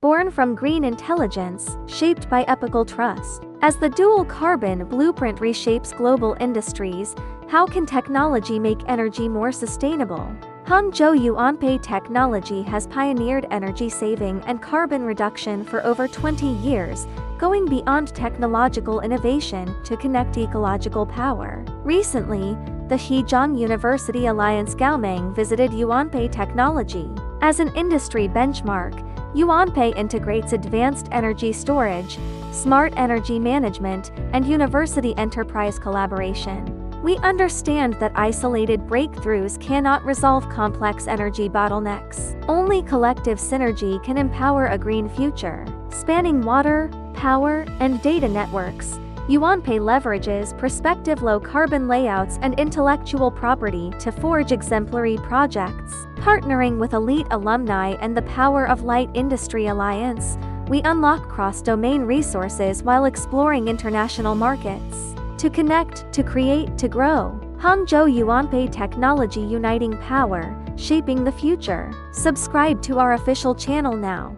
born from green intelligence, shaped by epical trust. As the dual carbon blueprint reshapes global industries, how can technology make energy more sustainable? Hangzhou Yuanpai Technology has pioneered energy saving and carbon reduction for over 20 years, going beyond technological innovation to connect ecological power. Recently, the Zhejiang University Alliance Gaomeng visited Yuanpai Technology. As an industry benchmark, Yuanpai integrates advanced energy storage, smart energy management, and university enterprise collaboration. We understand that isolated breakthroughs cannot resolve complex energy bottlenecks. Only collective synergy can empower a green future. Spanning water, power, and data networks, Yuanpai leverages prospective low-carbon layouts and intellectual property to forge exemplary projects. Partnering with elite alumni and the Power of Light Industry Alliance, we unlock cross-domain resources while exploring international markets. To connect, to create, to grow. Hangzhou Yuanpai Technology, uniting power, shaping the future. Subscribe to our official channel now.